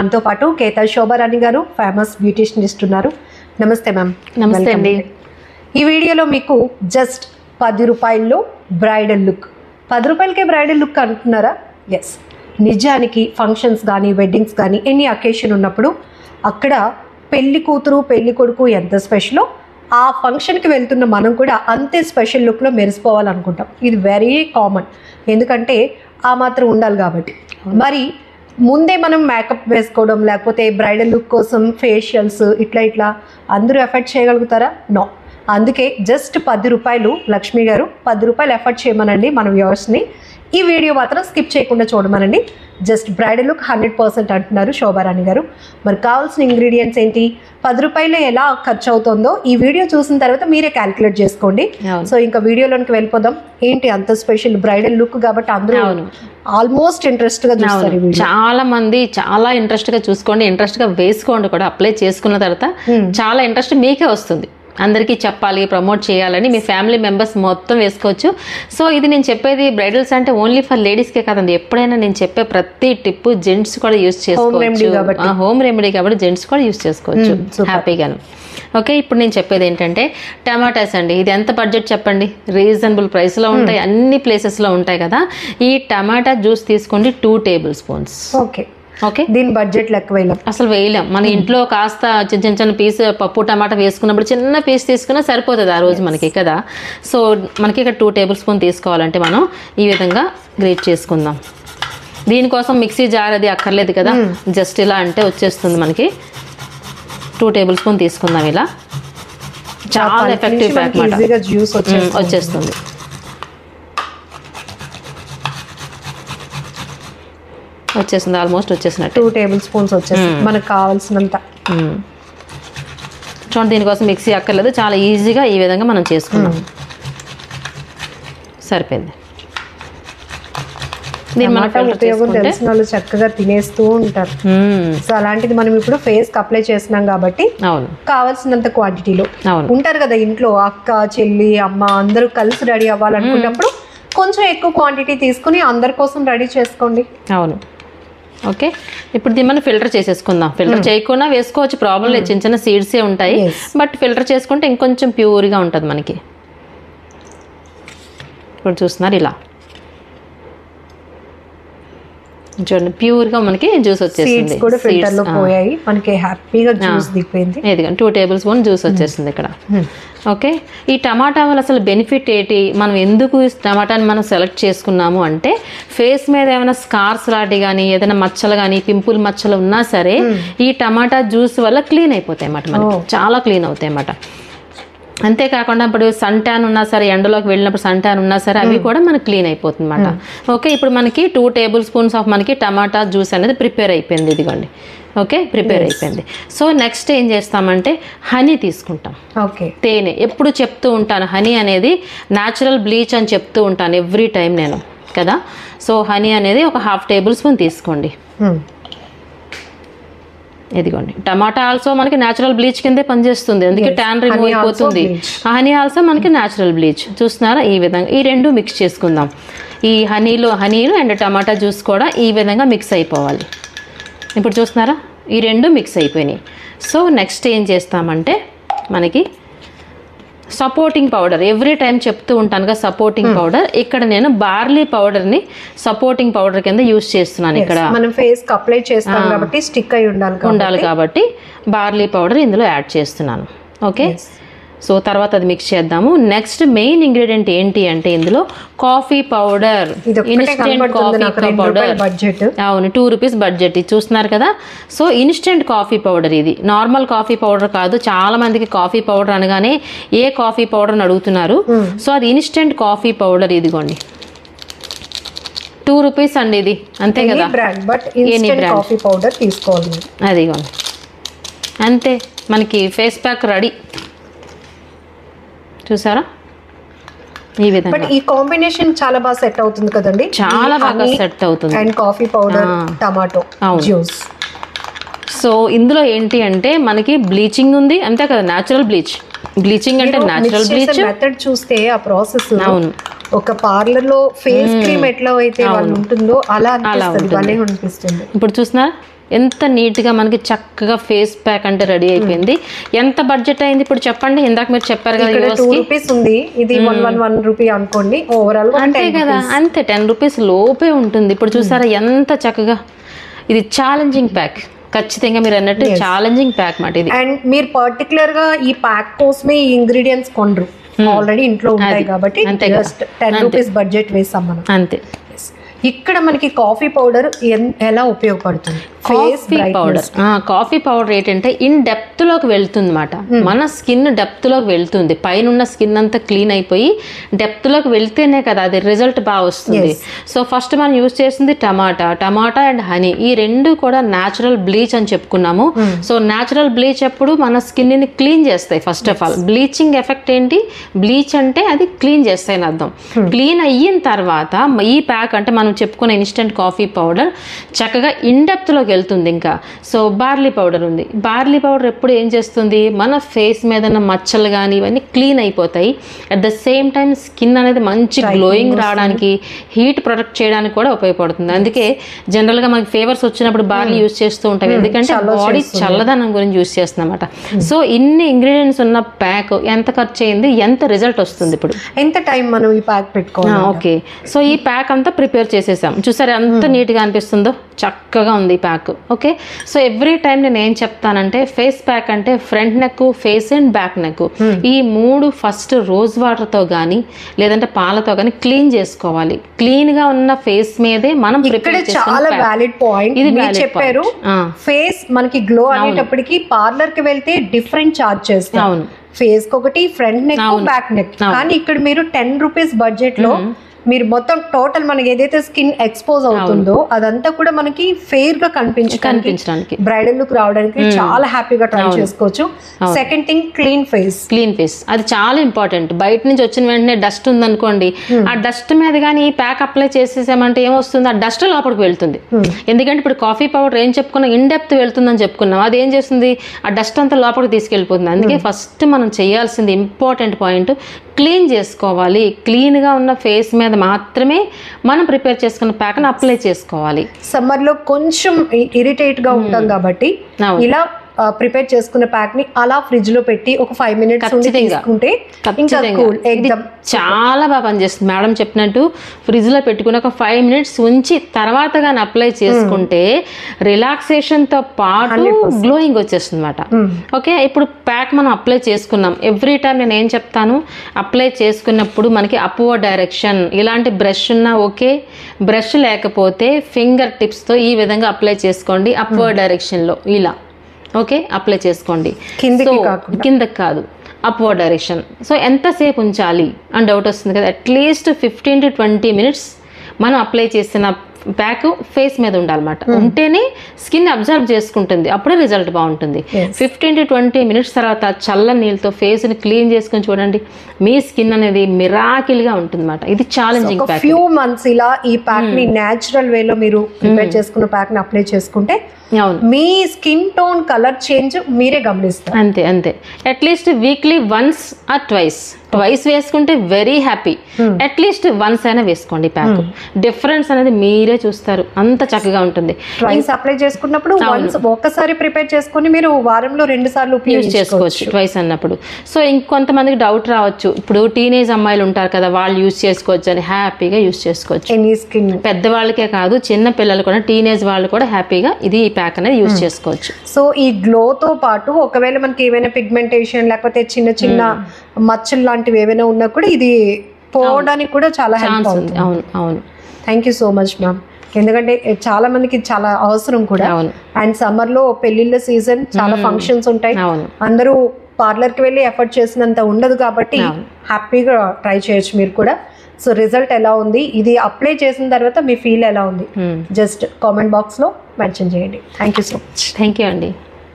మనతో పాటు కేతా శోభారాణి గారు ఫేమస్ బ్యూటిషియనిస్ట్ ఉన్నారు. నమస్తే మ్యామ్. నమస్తే అండి. ఈ వీడియోలో మీకు జస్ట్ 10 రూపాయల్లో బ్రైడల్ లుక్. 10 రూపాయలకే బ్రైడల్ లుక్ అంటున్నారా? ఎస్, నిజానికి ఫంక్షన్స్ కానీ వెడ్డింగ్స్ కానీ ఎనీ అకేషన్ ఉన్నప్పుడు అక్కడ పెళ్లి కూతురు పెళ్లి కొడుకు ఎంత స్పెషలో ఆ ఫంక్షన్కి వెళ్తున్న మనం కూడా అంతే స్పెషల్ లుక్లో మెరిసిపోవాలనుకుంటాం. ఇది వెరీ కామన్, ఎందుకంటే ఆ మాత్రం ఉండాలి కాబట్టి. మరి ముందే మనం మేకప్ వేసుకోవడం లేకపోతే బ్రైడల్ లుక్ కోసం ఫేషియల్స్ ఇట్లా అందరూ ఎఫర్ట్ చేయగలుగుతారా? నో. అందుకే జస్ట్ 10 రూపాయలు, లక్ష్మి గారు 10 రూపాయలు ఎఫర్ట్ చేయమనండి మన వ్యూవర్స్ని. ఈ వీడియో మాత్రం స్కిప్ చేయకుండా చూడమనండి. జస్ట్ బ్రైడల్ లుక్ 100% అంటున్నారు శోభారాణి గారు. మరి కావాల్సిన ఇంగ్రీడియంట్స్ ఏంటి, 10 రూపాయలు ఎలా ఖర్చు అవుతుందో ఈ వీడియో చూసిన తర్వాత మీరే క్యాలిక్యులేట్ చేసుకోండి. సో ఇంకా వీడియోలోకి వెళ్ళిపోదాం. ఏంటి అంత స్పెషల్ బ్రైడల్ లుక్ కాబట్టి అందరూ ఆల్మోస్ట్ ఇంట్రెస్ట్ గా చూస్తారు. చాలా మంది చాలా ఇంట్రెస్ట్ గా చూసుకోండి, ఇంట్రెస్ట్ గా వేసుకోండి కూడా. అప్లై చేసుకున్న తర్వాత చాలా ఇంట్రెస్ట్ మీకే వస్తుంది. అందరికీ చెప్పాలి, ప్రమోట్ చేయాలని మీ ఫ్యామిలీ మెంబర్స్ మొత్తం వేసుకోవచ్చు. సో ఇది నేను చెప్పేది బ్రైడల్స్ అంటే ఓన్లీ ఫర్ లేడీస్కే కాదండి. ఎప్పుడైనా నేను చెప్పే ప్రతి టిప్ జెంట్స్ కూడా యూజ్ చేసుకోవచ్చు. హోమ్ రెమెడీ కాబట్టి జెంట్స్ కూడా యూజ్ చేసుకోవచ్చు హ్యాపీగాను. ఓకే, ఇప్పుడు నేను చెప్పేది ఏంటంటే టమాటాస్ అండి. ఇది ఎంత బడ్జెట్ చెప్పండి? రీజనబుల్ ప్రైస్లో ఉంటాయి, అన్ని ప్లేసెస్లో ఉంటాయి కదా. ఈ టమాటా జ్యూస్ తీసుకోండి 2 టేబుల్ స్పూన్స్. ఓకే ఓకే, దీని బడ్జెట్ లెక్క వేయలేం, అసలు వేయలేం. మన ఇంట్లో కాస్త చిన్న పీస్ పప్పు టమాటా వేసుకున్నప్పుడు చిన్న పీస్ తీసుకున్నా సరిపోతుంది ఆ రోజు మనకి కదా. సో మనకి ఇక్కడ 2 టేబుల్ స్పూన్ తీసుకోవాలంటే మనం ఈ విధంగా గ్రేట్ చేసుకుందాం. దీనికోసం మిక్సీ జార్ అది అక్కర్లేదు కదా, జస్ట్ ఇలా అంటే వచ్చేస్తుంది మనకి. 2 టేబుల్ స్పూన్ తీసుకుందాం. ఇలా చాలా ఎఫెక్టివ్ ప్యాక్ మాట, జ్యూస్ వచ్చేస్తుంది. ఆల్మోస్ట్ వచ్చేసినట్టు 2 టేబుల్ స్పూన్స్ వచ్చేస్తుంది మనకు కావాల్సినంత. చూడండి, దీనికోసం మిక్సీ అక్కర్లేదు, చాలా ఈజీగా ఈ విధంగా మనం చేసుకున్నాం. సరిపోయింది. ఉపయోగం తెలిసిన వాళ్ళు చక్కగా తినేస్తూ ఉంటారు. సో అలాంటిది మనం ఇప్పుడు ఫేస్ కి అప్లై చేస్తున్నాం కాబట్టి కావాల్సినంత క్వాంటిటీలో ఉంటారు కదా ఇంట్లో అక్క చెల్లి అమ్మ అందరూ కలిసి రెడీ అవ్వాలనుకున్నప్పుడు కొంచెం ఎక్కువ క్వాంటిటీ తీసుకుని అందరి కోసం రెడీ చేసుకోండి. అవును. ఓకే, ఇప్పుడు దీన్ని మనం ఫిల్టర్ చేసేసుకుందాం. ఫిల్టర్ చేయకుండా వేసుకోవచ్చు, ప్రాబ్లం లేదు. చిన్న సీడ్సే ఉంటాయి, బట్ ఫిల్టర్ చేసుకుంటే ఇంకొంచెం ప్యూర్గా ఉంటుంది మనకి. ఇప్పుడు చూస్తున్నారు ఇలా చూడండి, ప్యూర్గా మనకి జ్యూస్ వచ్చేసింది. ఇదిగా 2 టేబుల్ స్పూన్ జ్యూస్ వచ్చేసింది ఇక్కడ. ఓకే, ఈ టమాటా వల్ల అసలు బెనిఫిట్ ఏంటి, మనం ఎందుకు టమాటాని మనం సెలెక్ట్ చేసుకున్నాము అంటే ఫేస్ మీద ఏమైనా స్కార్స్ లాంటి కానీ ఏదైనా మచ్చలు కానీ పింపుల్ మచ్చలు ఉన్నా సరే ఈ టమాటా జ్యూస్ వల్ల క్లీన్ అయిపోతాయి అన్నమాట, మనకి చాలా క్లీన్ అవుతాయి అన్నమాట. అంతేకాకుండా ఇప్పుడు సన్ ట్యాన్ ఉన్నా సరే, ఎండలోకి వెళ్ళినప్పుడు సన్ ట్యాన్ ఉన్నా సరే అవి కూడా మనకి క్లీన్ అయిపోతుంది అన్నమాట. ఓకే, ఇప్పుడు మనకి 2 టేబుల్ స్పూన్స్ ఆఫ్ మనకి టమాటా జ్యూస్ అనేది ప్రిపేర్ అయిపోయింది. ఇదిగోండి, ఓకే ప్రిపేర్ అయిపోయింది. సో నెక్స్ట్ ఏం చేస్తామంటే హనీ తీసుకుంటాం. ఓకే, తేనె ఎప్పుడు చెప్తూ ఉంటాను, హనీ అనేది న్యాచురల్ బ్లీచ్ అని చెప్తూ ఉంటాను ఎవ్రీ టైం నేను కదా. సో హనీ అనేది ఒక 1/2 టేబుల్ స్పూన్ తీసుకోండి. ఇదిగోండి, టమాటా ఆల్సో మనకి న్యాచురల్ బ్లీచ్ కిందే పనిచేస్తుంది, అందుకే ట్యాన్ రిమూవ్ అయిపోతుంది. హనీ ఆల్సో మనకి న్యాచురల్ బ్లీచ్. చూస్తున్నారా, ఈ విధంగా ఈ 2 మిక్స్ చేసుకుందాం. ఈ హనీలు అండ్ టమాటా జ్యూస్ కూడా ఈ విధంగా మిక్స్ అయిపోవాలి. ఇప్పుడు చూస్తున్నారా, ఈ 2 మిక్స్ అయిపోయినాయి. సో నెక్స్ట్ ఏం చేస్తామంటే మనకి సపోర్టింగ్ పౌడర్, ఎవ్రీ టైం చెప్తూ ఉంటాను కదా సపోర్టింగ్ పౌడర్. ఇక్కడ నేను బార్లీ పౌడర్ని సపోర్టింగ్ పౌడర్ కింద యూజ్ చేస్తున్నాను. ఇక్కడ మనం ఫేస్ కి అప్లై చేస్తాం కాబట్టి స్టిక్ అయి ఉండాలి కాబట్టి బార్లీ పౌడర్ ఇందులో యాడ్ చేస్తున్నాను. ఓకే, సో తర్వాత అది మిక్స్ చేద్దాము. నెక్స్ట్ మెయిన్ ఇంగ్రీడియంట్ ఏంటి అంటే ఇందులో coffee powder, instant coffee powder. అవును, 2 రూపీస్ బడ్జెట్. ఇది చూస్తున్నారు కదా. సో ఇన్స్టెంట్ కాఫీ పౌడర్, ఇది నార్మల్ కాఫీ పౌడర్ కాదు. చాలా మందికి కాఫీ పౌడర్ అనగానే ఏ కాఫీ పౌడర్ అని అడుగుతున్నారు. సో అది ఇన్స్టెంట్ కాఫీ పౌడర్. ఇదిగోండి 2 రూపీస్ అండి, ఇది అంతే కదా. కాఫీ పౌడర్ తీసుకోవాలి. అదిగోండి అంతే, మనకి ఫేస్ ప్యాక్ రెడీ. చూసారా ఈ విధంగా. బట్ ఈ కాంబినేషన్ చాలా బాగా సెట్ అవుతుంది కదండి, చాలా బాగా సెట్ అవుతుంది. And coffee powder tomato juice. So ఇందులో ఏంటి అంటే మనకి బ్లీచింగ్ ఉంది అంతే కదా, న్యాచురల్ బ్లీచింగ్ అంటే న్యాచురల్ బ్లీచ్ మెథడ్ చూస్తే ఆ ప్రాసెస్ అవును ఒక పార్లర్ లో ఫేస్ క్రీమ్ ఎట్లా అయితే ఉంటుందో అలా అనిపిస్తుంది. ఇప్పుడు చూస్తున్నా ఎంత నీట్గా మనకి చక్కగా ఫేస్ ప్యాక్ అంటే రెడీ అయిపోయింది. ఎంత బడ్జెట్ అయింది ఇప్పుడు చెప్పండి? ఇందాక మీరు చెప్పారు కదా ₹2 ఉంది, ఇది 1 రూపీ అనుకోండి ఓవరాల్. అంతే కదా, అంతే ₹10 లోపే ఉంటుంది. ఇప్పుడు చూసారా ఎంత చక్కగా. ఇది ఛాలెంజింగ్ ప్యాక్, ఖచ్చితంగా మీరు అన్నట్టు ఛాలెంజింగ్ ప్యాక్ మాట ఇది. అండ్ మీరు పర్టికులర్ గా ఈ ప్యాక్ కోసమే ఈ ఇంగ్రీడియంట్స్ కొనరు, ఆల్రెడీ ఇంట్లో ఉంటాయి కాబట్టి జస్ట్ ₹10 బడ్జెట్ వేసాం మనం అంతే. ఇక్కడ మనకి కాఫీ పౌడర్ ఎలా ఉపయోగపడుతుంది? కాఫీ పౌడర్ ఏంటంటే ఇన్ డెప్త్ లోకి వెళ్తుంది అనమాట. మన స్కిన్ డెప్త్ లోకి వెళ్తుంది, పైన ఉన్న స్కిన్ అంతా క్లీన్ అయిపోయి డెప్త్ లోకి వెళ్తేనే కదా అది రిజల్ట్ బాగా వస్తుంది. సో ఫస్ట్ మనం యూజ్ చేసింది టమాటా అండ్ హనీ, ఈ రెండు కూడా న్యాచురల్ బ్లీచ్ అని చెప్పుకున్నాము. సో న్యాచురల్ బ్లీచ్ ఎప్పుడు మన స్కిన్ ని క్లీన్ చేస్తాయి. First of all bleaching effect ఏంటి? బ్లీచ్ అంటే అది క్లీన్ చేస్తాయి అని అర్థం. క్లీన్ అయిన తర్వాత ఈ ప్యాక్ అంటే మనం చెప్పుకున్న ఇన్స్టెంట్ కాఫీ పౌడర్ చక్కగా ఇన్ డెప్త్ లోకి వెళ్తుంది. ఇంకా సో బార్లీ పౌడర్ ఉంది. బార్లీ పౌడర్ ఎప్పుడు ఏం చేస్తుంది? మన ఫేస్ మీద ఉన్న మచ్చలు కానీ ఇవన్నీ క్లీన్ అయిపోతాయి. At the same time skin అనేది మంచి గ్లోయింగ్ రావడానికి, హీట్ ప్రొటెక్ట్ చేయడానికి కూడా ఉపయోగపడుతుంది. అందుకే జనరల్ గా మనకి ఫీవర్స్ వచ్చినప్పుడు బార్లీ యూజ్ చేస్తూ ఉంటాం, ఎందుకంటే బాడీ చల్లదనం గురించి యూజ్ చేస్తున్నమాట. సో ఇన్ని ఇంగ్రీడియంట్స్ ఉన్న ప్యాక్ ఎంత ఖర్చు అయింది, ఎంత రిజల్ట్ వస్తుంది? ఇప్పుడు ఎంత టైం మనం ఈ ప్యాక్ పెట్టుకోవాలి? ఓకే, సో ఈ ప్యాక్ అంతా ప్రిపేర్ చేసేసాం. చూసారు ఎంత నీట్గా అనిపిస్తుందో, చక్కగా ఉంది ఈ pack. Okay, so every time నేను ఏం చెప్తానంటే ఫేస్ ప్యాక్ అంటే front neck, face and back neck ఈ మూడు ఫస్ట్ రోజ్ వాటర్ తో గానీ లేదంటే పాలతో గానీ క్లీన్ చేసుకోవాలి. క్లీన్ గా ఉన్న ఫేస్ మీదే మనం ప్రిపేర్ చేసుకున్న చాలా వ్యాలిడ్ పాయింట్ ఇది మీరు చెప్పారు. ఫేస్ మనకి గ్లో అనేటప్పటికి పార్లర్ కి వెళ్తే డిఫరెంట్ చార్జ్ చేస్తాం. అవును, ఫేస్ కి ఒకటి, ఫ్రంట్ నెక్, బ్యాక్ నెక్. కానీ ఇక్కడ మీరు ₹10 బడ్జెట్ లో మీరు మొత్తం టోటల్ మనకి ఏదైతే స్కిన్ ఎక్స్పోజ్ అవుతుందో అదంతా కూడా మనకి ఫెయిర్ గా కనిపించడానికి, బ్రైడల్ లుక్ రావడానికి చాలా హ్యాపీగా ట్రై చేసుకోవచ్చు. సెకండ్ థింగ్ క్లీన్ ఫేస్, అది చాలా ఇంపార్టెంట్. బయట నుంచి వచ్చిన వెంటనే డస్ట్ ఉందనుకోండి, ఆ డస్ట్ మీద కానీ ఈ ప్యాక్ అప్లై చేసేసామంటే ఏమొస్తుంది? ఆ డస్ట్ లోపలికి వెళ్తుంది. ఎందుకంటే ఇప్పుడు కాఫీ పౌడర్ ఏం చెప్పుకున్నాం, ఇన్ డెప్త్ వెళ్తుందని చెప్పుకున్నాం, అది ఏం చేస్తుంది? ఆ డస్ట్ అంతా లోపలికి తీసుకెళ్ళిపోతుంది. అందుకే ఫస్ట్ మనం చేయాల్సింది ఇంపార్టెంట్ పాయింట్, క్లీన్ చేసుకోవాలి. క్లీన్ గా ఉన్న ఫేస్ మీద మాత్రమే మనం ప్రిపేర్ చేసుకున్న ప్యాక్ ని అప్లై చేసుకోవాలి. సమ్మర్ లో కొంచెం ఇరిటేట్ గా ఉంటాం కాబట్టి ఇలా ప్రిపేర్ చేసుకున్న ప్యాక్ ని అలా ఫ్రిడ్జ్ లో పెట్టి ఒక 5 minutes తీసుకుంటే చాలా బాగా పనిచేస్తుంది. మేడం చెప్పినట్టు ఫ్రిడ్జ్ లో పెట్టుకుని ఒక 5 minutes ఉంచి తర్వాత కానీ అప్లై చేసుకుంటే రిలాక్సేషన్ తో పాటు గ్లోయింగ్ వచ్చేస్తుంది అనమాట. ఓకే, ఇప్పుడు ప్యాక్ మనం అప్లై చేసుకున్నాం. ఎవ్రీ టైం నేను ఏం చెప్తాను, అప్లై చేసుకున్నప్పుడు మనకి అప్వర్డ్ డైరెక్షన్, ఇలాంటి బ్రష్ ఉన్నా ఓకే, బ్రష్ లేకపోతే ఫింగర్ టిప్స్ తో ఈ విధంగా అప్లై చేసుకోండి. అప్వర్డ్ డైరెక్షన్ లో ఇలా ఓకే అప్లై చేసుకోండి, కిందకి కాదు, అప్వర్డ్ డైరెక్షన్. సో ఎంతసేపు ఉంచాలి అని డౌట్ వస్తుంది కదా, అట్లీస్ట్ 15 to 20 minutes మనం అప్లై చేసిన ప్యాక్ ఫేస్ మీద ఉండాలన్నమాట. ఉంటేనే స్కిన్ అబ్జర్వ్ చేసుకుంటుంది, అప్పుడే రిజల్ట్ బాగుంటుంది. 15 to 20 minutes తర్వాత చల్ల నీళ్ళతో ఫేస్ ని క్లీన్ చేసుకుని చూడండి, మీ స్కిన్ అనేది మిరాకిల్ గా ఉంటుంది అన్నమాట. ఇది ఛాలెంజింగ్ ప్యాక్. ఫ్యూ మంత్స్ ఇలా ఈ ప్యాక్ ని నేచురల్ వేలో మీరు ప్రిపేర్ చేసుకున్న ప్యాక్ ని అప్లై చేసుకుంటే మీ స్కిన్ టోన్ కలర్ చేంజ్ మీరే గమనిస్తారు. అంతే అంతే. At least weekly once or twice వేసుకుంటే వెరీ హ్యాపీ. అట్లీస్ట్ వన్స్ అయినా వేసుకోండి ప్యాక్, డిఫరెన్స్ అనేది మీరే చూస్తారు, అంత చక్కగా ఉంటుంది. ట్వైస్ అప్లై చేసుకున్నప్పుడు ఒక్కసారి ప్రిపేర్ చేసుకుని మీరు వారంలో 2 సార్లు యూజ్ చేసుకోవచ్చు ట్వైస్ అన్నప్పుడు. సో ఇంకొంతమందికి డౌట్ రావచ్చు, ఇప్పుడు టీనేజ్ అమ్మాయిలు ఉంటారు కదా, వాళ్ళు యూజ్ చేసుకోవచ్చు అని. హ్యాపీగా యూజ్ చేసుకోవచ్చు, ఎనీ స్కిన్, పెద్దవాళ్ళకే కాదు చిన్న పిల్లలు కూడా, టీనేజ్ వాళ్ళు కూడా హ్యాపీగా ఇది ప్యాక్ అనేది యూజ్ చేసుకోవచ్చు. సో ఈ గ్లో తో పాటు ఒకవేళ మనకి ఏమైనా పిగ్మెంటేషన్ లేకపోతే చిన్న చిన్న మచ్చలు లాంటివి ఏమైనా ఉన్నా కూడా ఇది పోవడానికి కూడా చాలా హెల్ప్ అవుతుంది. అవును అవును. Thank you so much ma'am. ఎందుకంటే చాలా మందికి చాలా అవసరం కూడా. అండ్ సమ్మర్ లో పెళ్లిళ్ళ సీజన్, చాలా ఫంక్షన్స్ ఉంటాయి, అందరూ పార్లర్ కి వెళ్ళి ఎఫర్ట్ చేసినంత ఉండదు కాబట్టి హ్యాపీగా ట్రై చేయొచ్చు మీరు కూడా. సో రిజల్ట్ ఎలా ఉంది, ఇది అప్లై చేసిన తర్వాత మీ ఫీల్ ఎలా ఉంది, జస్ట్ కామెంట్ బాక్స్ లో మెన్షన్ చేయండి. Thank you so much. Thank you అండి.